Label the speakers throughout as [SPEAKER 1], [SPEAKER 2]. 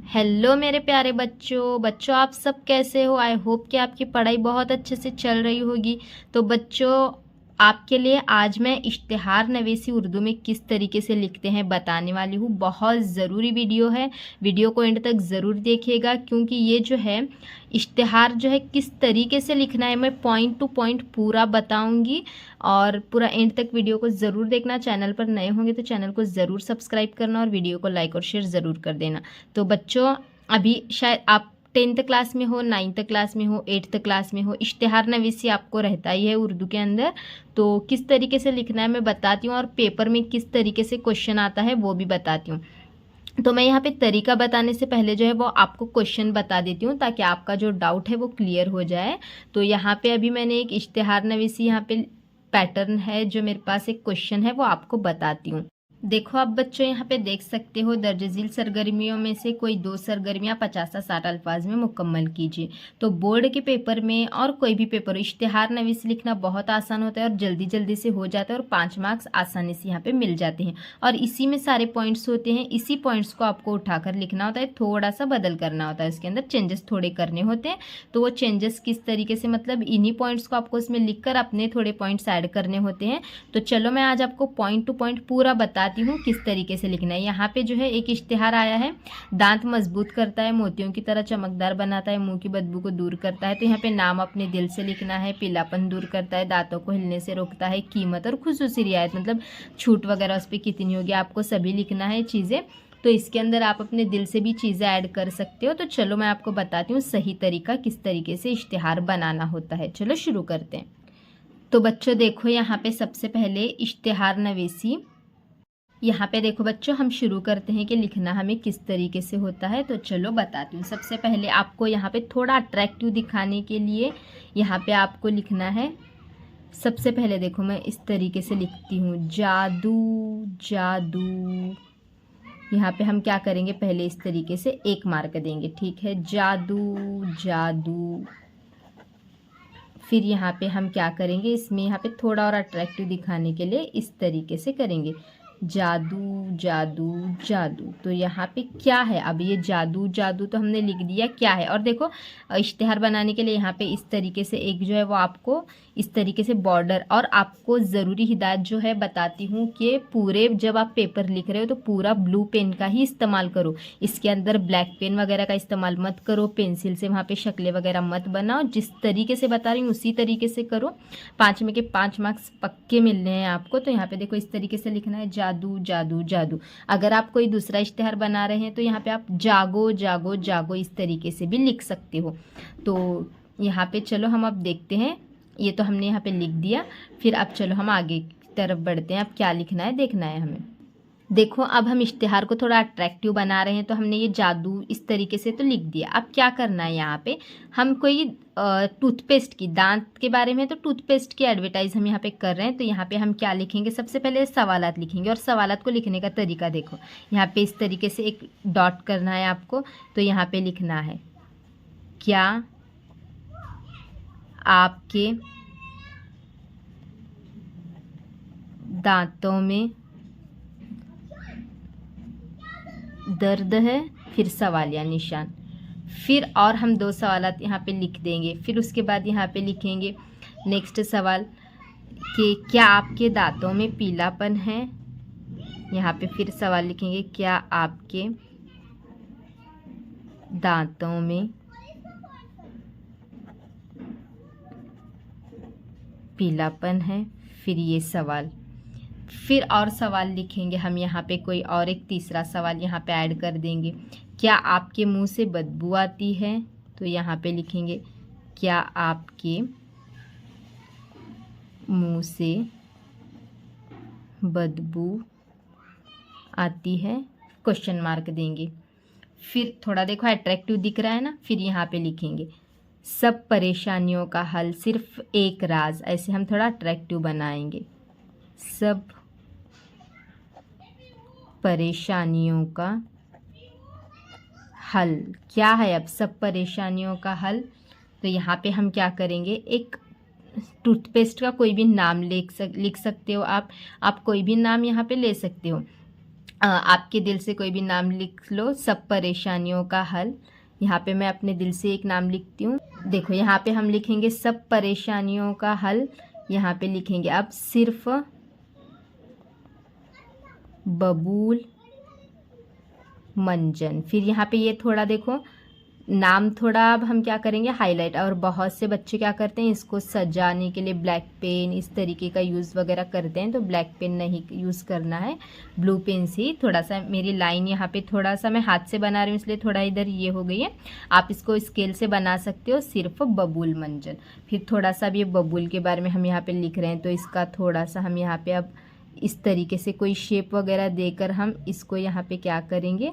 [SPEAKER 1] Hello मेरे प्यारे बच्चों आप सब कैसे हो। आई होप कि आपकी पढ़ाई बहुत अच्छे से चल रही होगी। तो बच्चों, आपके लिए आज मैं इश्तिहार नवेसी उर्दू में किस तरीके से लिखते हैं बताने वाली हूँ। बहुत ज़रूरी वीडियो है, वीडियो को एंड तक ज़रूर देखिएगा, क्योंकि ये जो है इश्तिहार जो है किस तरीके से लिखना है मैं पॉइंट टू पॉइंट पूरा बताऊंगी। और पूरा एंड तक वीडियो को ज़रूर देखना। चैनल पर नए होंगे तो चैनल को ज़रूर सब्सक्राइब करना और वीडियो को लाइक और शेयर ज़रूर कर देना। तो बच्चों, अभी शायद आप 10th क्लास में हो, 9th क्लास में हो, 8th क्लास में हो, इश्तिहार नवीसी आपको रहता ही है उर्दू के अंदर। तो किस तरीके से लिखना है मैं बताती हूँ, और पेपर में किस तरीके से क्वेश्चन आता है वो भी बताती हूँ। तो मैं यहाँ पे तरीका बताने से पहले जो है वो आपको क्वेश्चन बता देती हूँ, ताकि आपका जो डाउट है वो क्लियर हो जाए। तो यहाँ पे अभी मैंने एक इश्तिहार नवीसी यहाँ पे पैटर्न है, जो मेरे पास एक क्वेश्चन है वो आपको बताती हूँ। देखो आप बच्चों यहाँ पे देख सकते हो, दर्ज झील सरगर्मियों में से कोई 2 सरगर्मियाँ 50 से 60 अल्फाज में मुकम्मल कीजिए। तो बोर्ड के पेपर में और कोई भी पेपर इश्तिहार नवीस लिखना बहुत आसान होता है और जल्दी जल्दी से हो जाता है, और 5 मार्क्स आसानी से यहाँ पे मिल जाते हैं। और इसी में सारे पॉइंट्स होते हैं, इसी पॉइंट्स को आपको उठाकर लिखना होता है, थोड़ा सा बदल करना होता है, उसके अंदर चेंजेस थोड़े करने होते हैं। तो वो चेंजेस किस तरीके से, मतलब इन्हीं पॉइंट्स को आपको इसमें लिख कर अपने थोड़े पॉइंट्स ऐड करने होते हैं। तो चलो मैं आज आपको पॉइंट टू पॉइंट पूरा बताती हूँ किस तरीके से लिखना है। यहाँ पे जो है एक इश्तिहार आया है, दांत मजबूत करता है, मोतियों की तरह चमकदार बनाता है, मुंह की बदबू को दूर करता है। तो यहाँ पे नाम अपने दिल से लिखना है, पीलापन दूर करता है, दांतों को हिलने से रोकता है, कीमत और खुसूसी रियायत, मतलब छूट वगैरह उस पर कितनी होगी आपको सभी लिखना है चीज़ें। तो इसके अंदर आप अपने दिल से भी चीज़ें ऐड कर सकते हो। तो चलो मैं आपको बताती हूँ सही तरीका किस तरीके से इश्तिहार बनाना होता है। चलो शुरू करते हैं। तो बच्चों देखो, यहाँ पे सबसे पहले इश्तिहार नवीसी, यहाँ पे देखो बच्चों हम शुरू करते हैं कि लिखना हमें किस तरीके से होता है। तो चलो बताती हूँ। सबसे पहले आपको यहाँ पे थोड़ा अट्रैक्टिव दिखाने के लिए यहाँ पे आपको लिखना है। सबसे पहले देखो मैं इस तरीके से लिखती हूँ, जादू जादू। यहाँ पे हम क्या करेंगे, पहले इस तरीके से 1 मार्क देंगे, ठीक है, जादू जादू। फिर यहाँ पे हम क्या करेंगे, इसमें यहाँ पे थोड़ा और अट्रैक्टिव दिखाने के लिए इस तरीके से करेंगे, जादू जादू जादू। तो यहाँ पे क्या है, अब ये जादू जादू तो हमने लिख दिया, क्या है। और देखो इश्तिहार बनाने के लिए यहाँ पे इस तरीके से एक जो है वो आपको इस तरीके से बॉर्डर, और आपको ज़रूरी हिदायत जो है बताती हूँ कि पूरे जब आप पेपर लिख रहे हो तो पूरा ब्लू पेन का ही इस्तेमाल करो, इसके अंदर ब्लैक पेन वगैरह का इस्तेमाल मत करो, पेंसिल से वहाँ पे शक्लें वगैरह मत बनाओ, जिस तरीके से बता रही हूँ उसी तरीके से करो। 5 में के 5 मार्क्स पक्के मिलने हैं आपको। तो यहाँ पे देखो इस तरीके से लिखना है, जादू जादू जादू। अगर आप कोई दूसरा इश्तिहार बना रहे हैं तो यहाँ पे आप जागो जागो जागो इस तरीके से भी लिख सकते हो। तो यहाँ पे चलो हम अब देखते हैं, ये तो हमने यहाँ पे लिख दिया। फिर अब चलो हम आगे की तरफ बढ़ते हैं, अब क्या लिखना है देखना है हमें। देखो अब हम इश्तिहार को थोड़ा अट्रैक्टिव बना रहे हैं, तो हमने ये जादू इस तरीके से तो लिख दिया। अब क्या करना है, यहाँ पे हम कोई टूथपेस्ट की, दांत के बारे में तो टूथपेस्ट की एडवर्टाइज हम यहाँ पे कर रहे हैं। तो यहाँ पे हम क्या लिखेंगे, सबसे पहले सवालात लिखेंगे। और सवालात को लिखने का तरीका देखो, यहाँ पे इस तरीके से एक डॉट करना है आपको। तो यहाँ पे लिखना है, क्या आपके दांतों में दर्द है, फिर सवालिया निशान। फिर और हम 2 सवालात यहाँ पे लिख देंगे। फिर उसके बाद यहाँ पे लिखेंगे नेक्स्ट सवाल कि क्या आपके दांतों में पीलापन है। यहाँ पे फिर सवाल लिखेंगे, क्या आपके दांतों में पीलापन है। फिर ये सवाल, फिर और सवाल लिखेंगे हम यहाँ पे कोई और एक तीसरा सवाल यहाँ पे ऐड कर देंगे, क्या आपके मुंह से बदबू आती है। तो यहाँ पे लिखेंगे, क्या आपके मुंह से बदबू आती है, क्वेश्चन मार्क देंगे। फिर थोड़ा देखो अट्रैक्टिव दिख रहा है ना, फिर यहाँ पे लिखेंगे, सब परेशानियों का हल सिर्फ एक राज। ऐसे हम थोड़ा अट्रैक्टिव बनाएंगे, सब परेशानियों का हल। क्या है अब सब परेशानियों का हल, तो यहाँ पे हम क्या करेंगे, एक टूथपेस्ट का कोई भी नाम लिख सकते हो आप कोई भी नाम यहाँ पे ले सकते हो। आपके दिल से कोई भी नाम लिख लो, सब परेशानियों का हल। यहाँ पे मैं अपने दिल से एक नाम लिखती हूँ। देखो यहाँ पे हम लिखेंगे सब परेशानियों का हल। यहाँ पे लिखेंगे अब सिर्फ बबूल मंजन। फिर यहाँ पे ये थोड़ा देखो नाम थोड़ा अब हम क्या करेंगे हाईलाइट। और बहुत से बच्चे क्या करते हैं, इसको सजाने के लिए ब्लैक पेन इस तरीके का यूज़ वगैरह करते हैं, तो ब्लैक पेन नहीं यूज़ करना है, ब्लू पेन से ही थोड़ा सा। मेरी लाइन यहाँ पे थोड़ा सा मैं हाथ से बना रही हूँ इसलिए थोड़ा इधर ये हो गई है। आप इसको स्केल से बना सकते हो, सिर्फ बबूल मंजन। फिर थोड़ा सा अब ये बबूल के बारे में हम यहाँ पर लिख रहे हैं, तो इसका थोड़ा सा हम यहाँ पर अब इस तरीके से कोई शेप वगैरह देकर हम इसको यहाँ पर क्या करेंगे,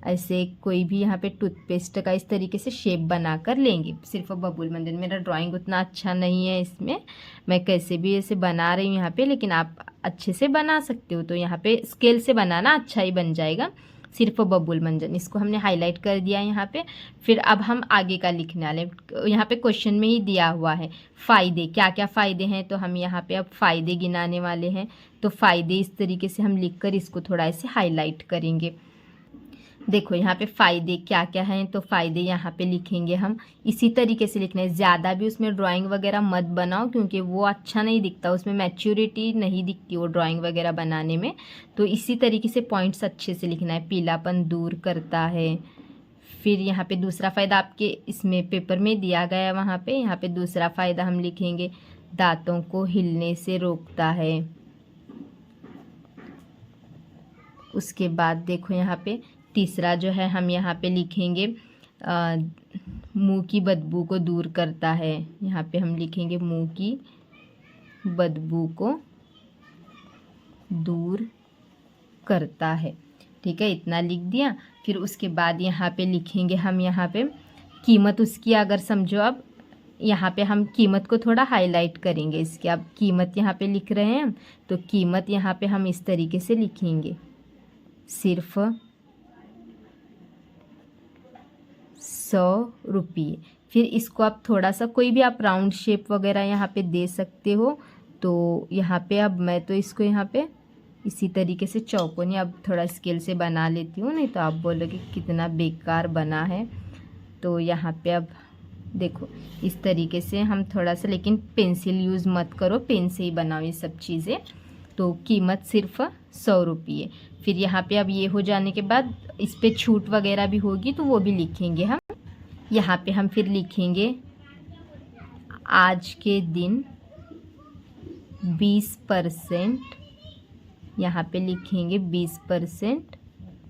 [SPEAKER 1] ऐसे कोई भी यहाँ पे टूथपेस्ट का इस तरीके से शेप बना कर लेंगे, सिर्फ बबूल मंजन। मेरा ड्राइंग उतना अच्छा नहीं है, इसमें मैं कैसे भी ऐसे बना रही हूँ यहाँ पे, लेकिन आप अच्छे से बना सकते हो। तो यहाँ पे स्केल से बनाना अच्छा ही बन जाएगा, सिर्फ बबूल मंजन। इसको हमने हाईलाइट कर दिया यहाँ पे। फिर अब हम आगे का लिखने वाले, यहाँ पे क्वेश्चन में ही दिया हुआ है फ़ायदे, क्या क्या फ़ायदे हैं, तो हम यहाँ पे अब फ़ायदे गिनाने वाले हैं। तो फ़ायदे इस तरीके से हम लिख कर इसको थोड़ा ऐसे हाईलाइट करेंगे। देखो यहाँ पे फ़ायदे क्या क्या हैं, तो फ़ायदे यहाँ पे लिखेंगे हम इसी तरीके से लिखना है। ज़्यादा भी उसमें ड्राइंग वगैरह मत बनाओ, क्योंकि वो अच्छा नहीं दिखता, उसमें मैच्योरिटी नहीं दिखती वो ड्राइंग वगैरह बनाने में। तो इसी तरीके से पॉइंट्स अच्छे से लिखना है। पीलापन दूर करता है। फिर यहाँ पे दूसरा फ़ायदा आपके इसमें पेपर में दिया गया है, वहाँ पे यहाँ पे दूसरा फ़ायदा हम लिखेंगे दांतों को हिलने से रोकता है। उसके बाद देखो यहाँ पे तीसरा जो है हम यहाँ पे लिखेंगे मुंह की बदबू को दूर करता है। यहाँ पे हम लिखेंगे मुंह की बदबू को दूर करता है। ठीक है, इतना लिख दिया। फिर उसके बाद यहाँ पे लिखेंगे हम यहाँ पे कीमत उसकी, अगर समझो अब यहाँ पे हम कीमत को थोड़ा हाईलाइट करेंगे इसकी। अब कीमत यहाँ पे लिख रहे हैं, तो कीमत यहाँ पे हम इस तरीके से लिखेंगे सिर्फ 100 रुपये। फिर इसको आप थोड़ा सा कोई भी आप राउंड शेप वगैरह यहाँ पे दे सकते हो। तो यहाँ पे अब मैं तो इसको यहाँ पे इसी तरीके से चौकोनी अब थोड़ा स्केल से बना लेती हूँ, नहीं तो आप बोलोगे कितना बेकार बना है। तो यहाँ पे अब देखो इस तरीके से हम थोड़ा सा, लेकिन पेंसिल यूज़ मत करो, पेन से ही बनाओ ये सब चीज़ें। तो कीमत सिर्फ 100 रुपये। फिर यहाँ पे अब ये हो जाने के बाद इस पे छूट वगैरह भी होगी, तो वो भी लिखेंगे हम। यहाँ पे हम फिर लिखेंगे आज के दिन 20%, यहाँ पे लिखेंगे 20%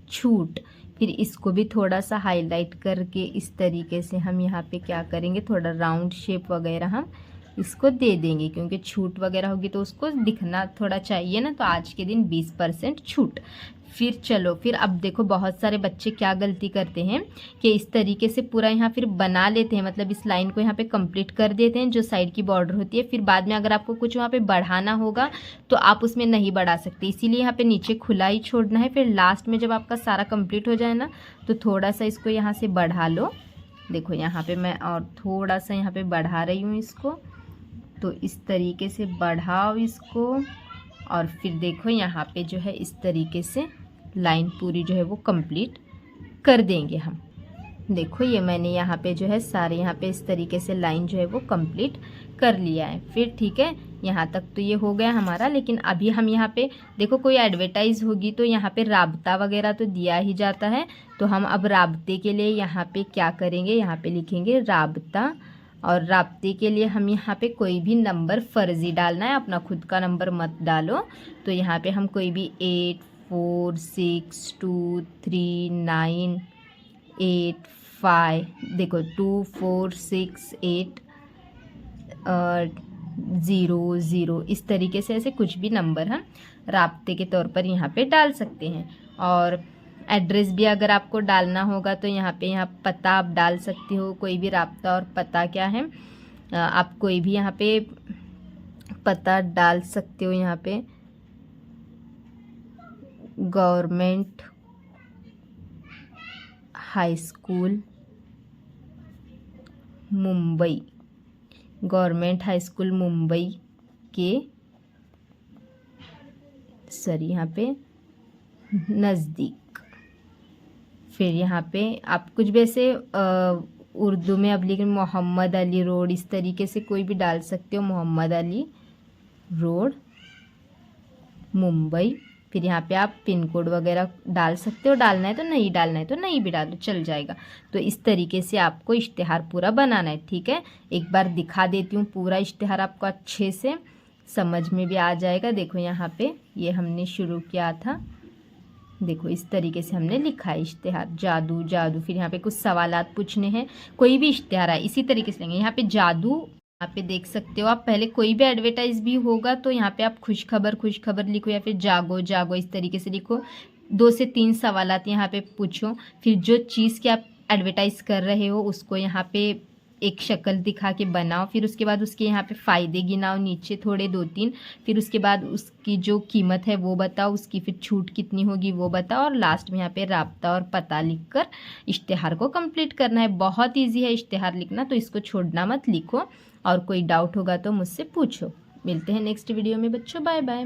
[SPEAKER 1] छूट। फिर इसको भी थोड़ा सा हाईलाइट करके इस तरीके से हम यहाँ पे क्या करेंगे, थोड़ा राउंड शेप वगैरह हम इसको दे देंगे, क्योंकि छूट वगैरह होगी तो उसको दिखना थोड़ा चाहिए ना। तो आज के दिन 20% छूट। फिर चलो, फिर अब देखो बहुत सारे बच्चे क्या गलती करते हैं कि इस तरीके से पूरा यहाँ फिर बना लेते हैं, मतलब इस लाइन को यहाँ पे कंप्लीट कर देते हैं जो साइड की बॉर्डर होती है। फिर बाद में अगर आपको कुछ वहाँ पे बढ़ाना होगा तो आप उसमें नहीं बढ़ा सकते, इसीलिए यहाँ पे नीचे खुला ही छोड़ना है। फिर लास्ट में जब आपका सारा कंप्लीट हो जाए ना, तो थोड़ा सा इसको यहाँ से बढ़ा लो। देखो यहाँ पे मैं और थोड़ा सा यहाँ पे बढ़ा रही हूँ इसको। तो इस तरीके से बढ़ाओ इसको, और फिर देखो यहाँ पे जो है इस तरीके से लाइन पूरी जो है वो कंप्लीट कर देंगे हम। देखो ये मैंने यहाँ पे जो है सारे यहाँ पे इस तरीके से लाइन जो है वो कंप्लीट कर लिया है। फिर ठीक है, यहाँ तक तो ये हो गया हमारा। लेकिन अभी हम यहाँ पे देखो कोई एडवर्टाइज होगी तो यहाँ पे राब्ता वगैरह तो दिया ही जाता है। तो हम अब राब्ते के लिए यहाँ पे क्या करेंगे, यहाँ पे लिखेंगे राब्ता। और राब्ते के लिए हम यहाँ पे कोई भी नंबर फर्जी डालना है, अपना खुद का नंबर मत डालो। तो यहाँ पे हम कोई भी 8 4 6 2 3 9 8 5 देखो 2 4 6 8 0 0 इस तरीके से ऐसे कुछ भी नंबर हम राब्ते के तौर पर यहाँ पे डाल सकते हैं। और एड्रेस भी अगर आपको डालना होगा तो यहाँ पे पता आप डाल सकते हो, कोई भी राब्ता। और पता क्या है, आप कोई भी यहाँ पे पता डाल सकते हो। यहाँ पे government high school Mumbai, government high school Mumbai के यहाँ पे नज़दीक। फिर यहाँ पे आप कुछ भी ऐसे उर्दू में अब लिख मोहम्मद अली रोड, इस तरीके से कोई भी डाल सकते हो। मोहम्मद अली रोड मुंबई। फिर यहाँ पे आप पिन कोड वगैरह डाल सकते हो, डालना है तो नहीं, डालना है तो नहीं भी डालो, चल जाएगा। तो इस तरीके से आपको इश्तिहार पूरा बनाना है, ठीक है। एक बार दिखा देती हूँ पूरा इश्तिहार, आपको अच्छे से समझ में भी आ जाएगा। देखो यहाँ पे ये हमने शुरू किया था, देखो इस तरीके से हमने लिखा है इश्तिहार, जादू जादू। फिर यहाँ पे कुछ सवालात पूछने हैं, कोई भी इश्तिहार है इसी तरीके से लेंगे। यहाँ पे जादू, यहाँ पे देख सकते हो आप, पहले कोई भी एडवर्टाइज भी होगा तो यहाँ पे आप खुशखबर लिखो या फिर जागो जागो, इस तरीके से लिखो। 2 से 3 सवालात यहाँ पे पूछो। फिर जो चीज़ की आप एडवर्टाइज कर रहे हो उसको यहाँ पे एक शक्ल दिखा के बनाओ। फिर उसके बाद उसके यहाँ पे फ़ायदे गिनाओ नीचे थोड़े 2-3। फिर उसके बाद उसकी जो कीमत है वो बताओ, उसकी फिर छूट कितनी होगी वो बताओ, और लास्ट में यहाँ पे राब्ता और पता लिखकर इश्तिहार को कंप्लीट करना है। बहुत ईजी है इश्तिहार लिखना, तो इसको छोड़ना मत, लिखो। और कोई डाउट होगा तो मुझसे पूछो। मिलते हैं नेक्स्ट वीडियो में बच्चों, बाय बाय।